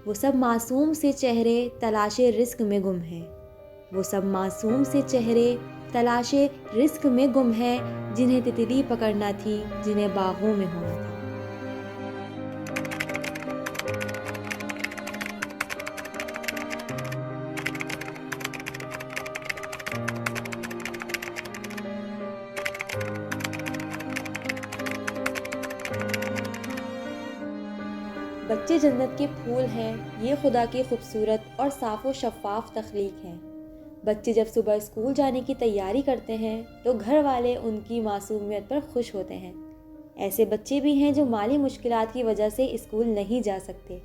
वो सब मासूम से चेहरे तलाशे रिस्क में गुम हैं। वो सब मासूम से चेहरे तलाशे रिस्क में गुम हैं, जिन्हें तितली पकड़ना थी, जिन्हें बागों में होना था। बच्चे जन्नत के फूल हैं, ये खुदा की खूबसूरत और साफ़ व शफ़ाफ़ तख्लीक हैं। बच्चे जब सुबह स्कूल जाने की तैयारी करते हैं तो घर वाले उनकी मासूमियत पर खुश होते हैं। ऐसे बच्चे भी हैं जो माली मुश्किलात की वजह से स्कूल नहीं जा सकते।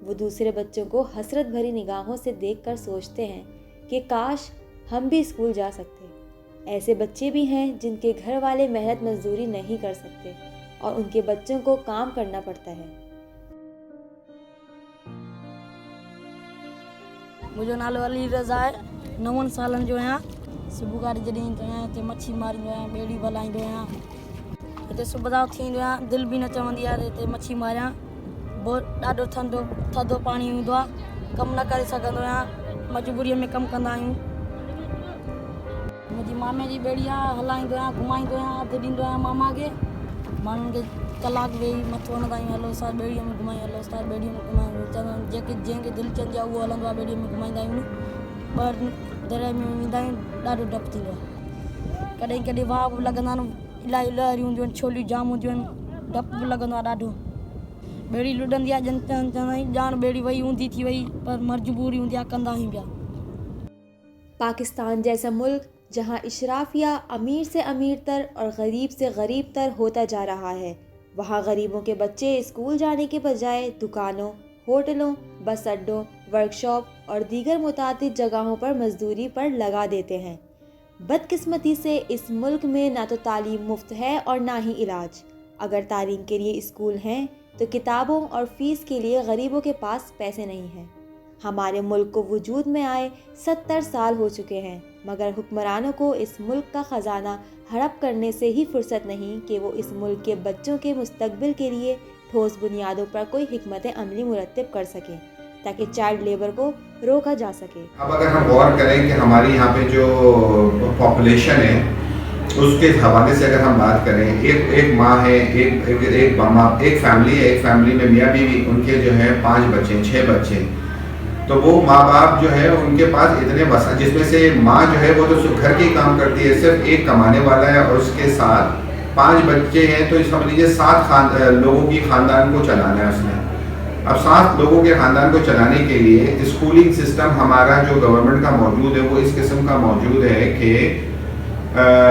वो दूसरे बच्चों को हसरत भरी निगाहों से देखकर सोचते हैं कि काश हम भी स्कूल जा सकते। ऐसे बच्चे भी हैं जिनके घर वाले मेहनत मजदूरी नहीं कर सकते और उनके बच्चों को काम करना पड़ता है। मुझो नालो अली रज़ा है। 9 सालनि जो आहियां। सुबुह खां जॾहिं ईंदो आहियां हिते मच्छी मारींदो आहियां, ॿेड़ी बलाईंदो आहियां। हिते सुबुह सां थींदो आहियां, दिलि बि न चवंदी आहे हिते मच्छी मारियां। ॾाढो थधो पाणी हूंदो आहे, कमु न करे सघंदो आहियां, मजबूरीअ में कमु कंदा आहियूं। मुंहिंजी मामे जी ॿेड़ी आहे, हलाईंदो आहियां, घुमाईंदो आहियां, हथु ॾींदो आहियां मामा खे। माण्हुनि खे कलाकु वेही मथो हणंदा आहियूं, हलो उस्ताद ॿेड़ीअ में घुमायूं, हलो उस्ताद ॿेड़ीअ में घुमायूं। चवंदा आहिनि जंहिंखे दिलि चवंदी आहे उहो हलंदो आहे, ॿेड़ीअ में घुमाईंदा आहियूं। दरिया में वेंदा आहियूं, ॾाढो डपु थींदो आहे। कॾहिं कॾहिं वाह बि लॻंदा आहिनि, इलाही लहरियूं हूंदियूं आहिनि, छोलियूं जाम हूंदियूं आहिनि, डपु बि लॻंदो आहे ॾाढो। ॿेड़ी लुॾंदी आहे, चवंदा आहियूं ॼाण ॿेड़ी वई ऊंधी थी वई, पर मजबूरी हूंदी आहे, कंदा आहियूं पिया। पाकिस्तान जैसा मुल्क जहां इशराफिया अमीर से अमीर तर और गरीब से गरीब तर होता जा रहा है, वहां गरीबों के बच्चे स्कूल जाने के बजाय दुकानों, होटलों, बस अड्डों, वर्कशॉप और दीगर मुतादिद जगहों पर मजदूरी पर लगा देते हैं। बदकिस्मती से इस मुल्क में ना तो तालीम मुफ्त है और ना ही इलाज। अगर तालीम के लिए स्कूल हैं तो किताबों और फीस के लिए गरीबों के पास पैसे नहीं हैं। हमारे मुल्क को वजूद में आए 70 साल हो चुके हैं, मगर हुक्मरानों को इस मुल्क का ख़जाना हड़प करने से ही फुर्सत नहीं कि वो इस मुल्क के बच्चों के मुस्तकबिल के लिए ठोस बुनियादों पर कोई हिकमत अमली मुरत्तिब कर सकें, ताकि चाइल्ड लेबर को रोका जा सके। अब अगर हम गौर करें कि हमारी यहाँ पे जो पॉपुलेशन है उसके हवाले से अगर हम बात करें, एक माँ है, एक फैमिली है, एक फैमिली में मियाँ बीवी, उनके जो है 5 बच्चे 6 बच्चे, तो वो माँ बाप जो है उनके पास इतने वसा, जिसमें से माँ जो है वो तो सिर्फ घर के काम करती है, सिर्फ एक कमाने वाला है और उसके साथ 5 बच्चे हैं, तो समझ लीजिए 7 लोगों की खानदान को चलाना है उसने। अब 7 लोगों के खानदान को चलाने के लिए स्कूलिंग सिस्टम हमारा जो गवर्नमेंट का मौजूद है वो इस किस्म का मौजूद है कि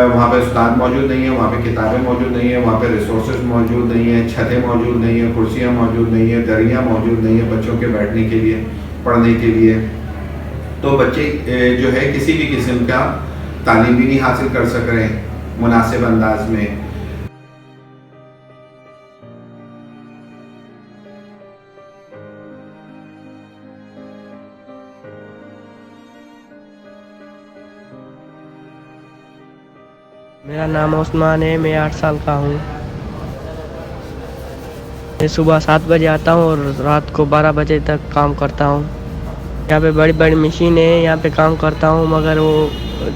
वहाँ पे उस्ताद मौजूद नहीं है, वहाँ पे किताबें मौजूद नहीं है, वहाँ पे रिसोर्सेज मौजूद नहीं है, छतें मौजूद नहीं है, कुर्सियाँ मौजूद नहीं है, दरियाँ मौजूद नहीं है बच्चों के बैठने के लिए, पढ़ने के लिए। तो बच्चे जो है किसी भी किस्म का तालीम भी नहीं हासिल कर सक रहे मुनासिब अंदाज में। मेरा नाम उस्मान है, मैं 8 साल का हूँ। मैं सुबह 7 बजे आता हूँ और रात को 12 बजे तक काम करता हूँ। यहाँ पे बड़ी बड़ी मशीन है, यहाँ पे काम करता हूँ, मगर वो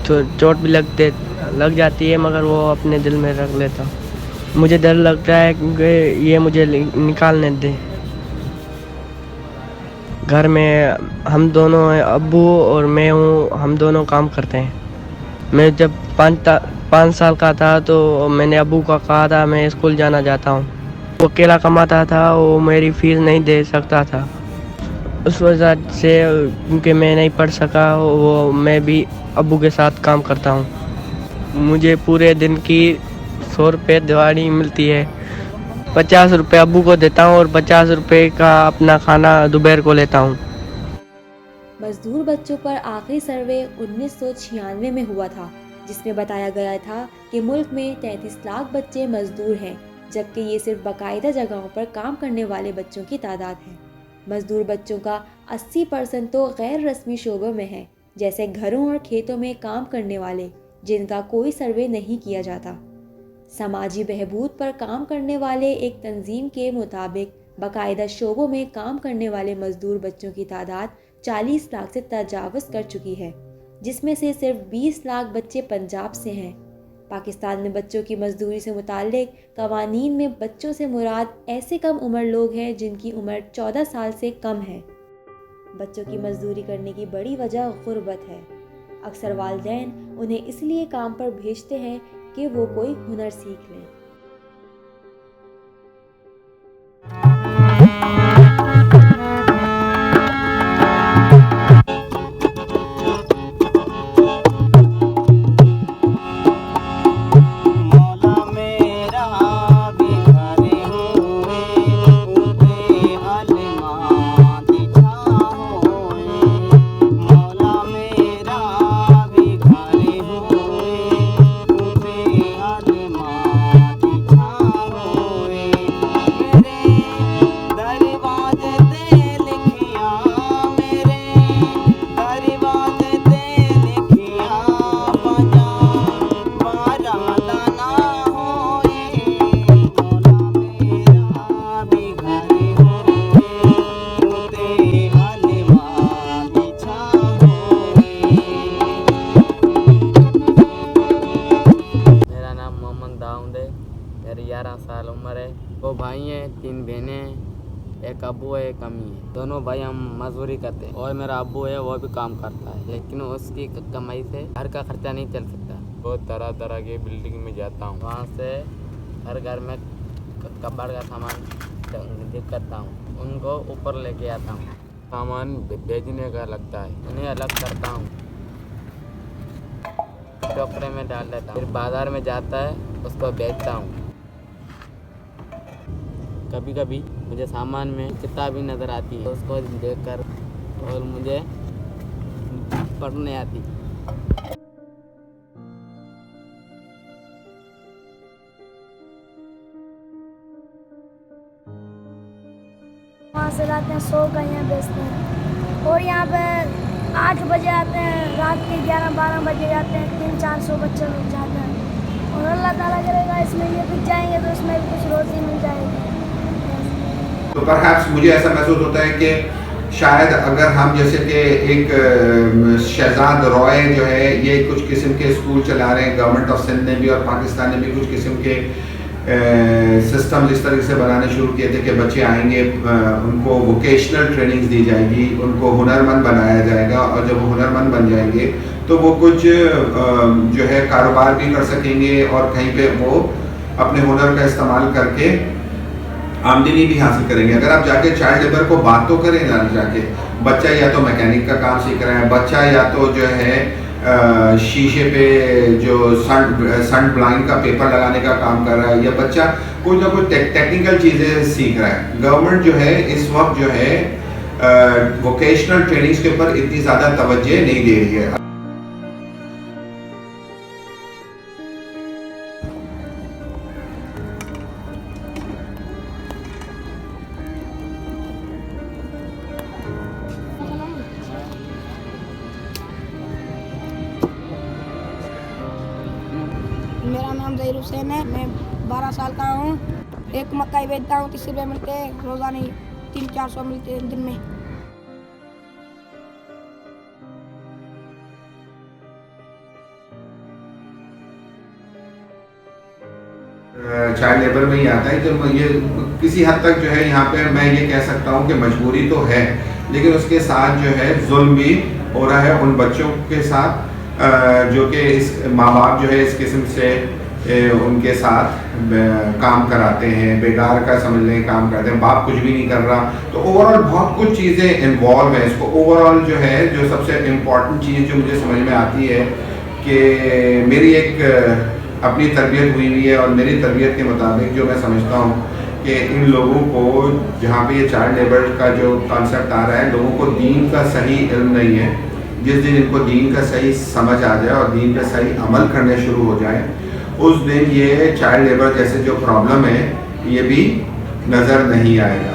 चोट भी लग जाती है, मगर वो अपने दिल में रख लेता हूँ। मुझे डर लगता है कि ये मुझे निकालने दे। घर में हम दोनों अब्बू और मैं हूँ, हम दोनों काम करते हैं। मैं जब 5 साल का था तो मैंने अब्बू को कहा था मैं स्कूल जाना चाहता हूँ। वो अकेला कमाता था, वो मेरी फीस नहीं दे सकता था। उस वजह से क्योंकि मैं नहीं पढ़ सका, वो मैं भी अब्बू के साथ काम करता हूँ। मुझे पूरे दिन की 100 रुपये दिहाड़ी मिलती है। 50 रुपये अब्बू को देता हूँ और 50 रुपये का अपना खाना दोपहर को लेता हूँ। मजदूर बच्चों पर आखिरी सर्वे 1996 में हुआ था, जिसमें बताया गया था कि मुल्क में 33 लाख बच्चे मजदूर हैं, जबकि ये सिर्फ बाकायदा जगहों पर काम करने वाले बच्चों की तादाद है। मजदूर बच्चों का 80% तो गैर रस्मी शोबों में है, जैसे घरों और खेतों में काम करने वाले, जिनका कोई सर्वे नहीं किया जाता। समाजी बहबूद पर काम करने वाले एक तंजीम के मुताबिक बाकायदा शोबों में काम करने वाले मजदूर बच्चों की तादाद 40 लाख से तजावज़ कर चुकी है, जिसमें से सिर्फ 20 लाख बच्चे पंजाब से हैं। पाकिस्तान में बच्चों की मजदूरी से मुताल्लिक कवानीन में बच्चों से मुराद ऐसे कम उम्र लोग हैं जिनकी उम्र 14 साल से कम है। बच्चों की मजदूरी करने की बड़ी वजह गुर्बत है। अक्सर वालिदैन उन्हें इसलिए काम पर भेजते हैं कि वो कोई हुनर सीख लें। मेरी 11 साल उम्र है। 2 भाई हैं, 3 बहनें हैं, एक अब्बू है, एक अम्मी है। दोनों भाई हम मजदूरी करते हैं और मेरा अब्बू है वो भी काम करता है, लेकिन उसकी कमाई से घर का खर्चा नहीं चल सकता। बहुत तरह तरह की बिल्डिंग में जाता हूँ, वहाँ से हर घर में कबाड़ का सामान करता हूँ, उनको ऊपर लेके आता हूँ। सामान बेचने का लगता है, उन्हें अलग करता हूँ, टोकरे में डाल देता हूँ, फिर बाज़ार में जाता है उसको बेचता हूँ। कभी कभी मुझे सामान में किताब भी नज़र आती है, उसको देखकर और मुझे पढ़ने आती। वहाँ से लाते हैं 100 का, यहाँ बेचते हैं और यहाँ पे 8 बजे आते हैं, रात के 11-12 बजे जाते हैं, 300-400 बच्चे मिल जाते हैं और अल्लाह ताला करेगा इसमें ये बिक जाएंगे तो इसमें भी कुछ रोज़ी मिल जाएगी। तो परहैप्स मुझे ऐसा महसूस होता है कि शायद अगर हम जैसे कि एक शहजाद रॉय जो है ये कुछ किस्म के स्कूल चला रहे हैं, गवर्नमेंट ऑफ सिंध ने भी और पाकिस्तान ने भी कुछ किस्म के सिस्टम इस तरीके से बनाने शुरू किए थे कि बच्चे आएंगे, उनको वोकेशनल ट्रेनिंग्स दी जाएगी, उनको हुनरमंद बनाया जाएगा और जब वो हुनरमंद बन जाएंगे तो वो कुछ जो है कारोबार भी कर सकेंगे और कहीं पे वो अपने हुनर का इस्तेमाल करके आमदनी भी हासिल करेंगे। अगर आप जाके चाइल्ड लेबर को बात तो करें ना, जाके बच्चा या तो मैकेनिक का काम सीख रहा है, बच्चा या तो जो है शीशे पे जो सन ब्लाइंड का पेपर लगाने का काम कर रहा है, या बच्चा कोई ना कोई टेक्निकल चीज़ें सीख रहा है। गवर्नमेंट जो है इस वक्त जो है वोकेशनल ट्रेनिंग्स के ऊपर इतनी ज़्यादा तवज्जो नहीं दे रही है। मेरा नाम ज़हीर हुसैन है, मैं 12 साल का हूँ। एक मक्का बेचता हूँ, 30 रुपये मिलते हैं रोज़ाना, 300-400 मिलते हैं दिन में। चाइल्ड लेबर में ही आता है। तो ये किसी हद तक जो है यहाँ पे मैं ये कह सकता हूँ कि मजबूरी तो है, लेकिन उसके साथ जो है जुल्म भी हो रहा है उन बच्चों के साथ जो कि इस माँ बाप जो है इस किस्म से उनके साथ काम कराते हैं, बेकार का समझ लें काम करते हैं, बाप कुछ भी नहीं कर रहा। तो ओवरऑल बहुत कुछ चीज़ें इन्वॉल्व हैं। इसको ओवरऑल जो है जो सबसे इम्पॉर्टेंट चीज़ जो मुझे समझ में आती है कि मेरी एक अपनी तरबियत हुई है और मेरी तरबियत के मुताबिक जो मैं समझता हूँ कि इन लोगों को जहाँ पे ये चाइल्ड लेबर का जो कॉन्सेप्ट आ रहा है, लोगों को दीन का सही इल्म नहीं है। जिस दिन इनको दीन का सही समझ आ जाए और दीन का सही अमल करने शुरू हो जाए, उस दिन ये चाइल्ड लेबर जैसे जो प्रॉब्लम है ये भी नज़र नहीं आएगा।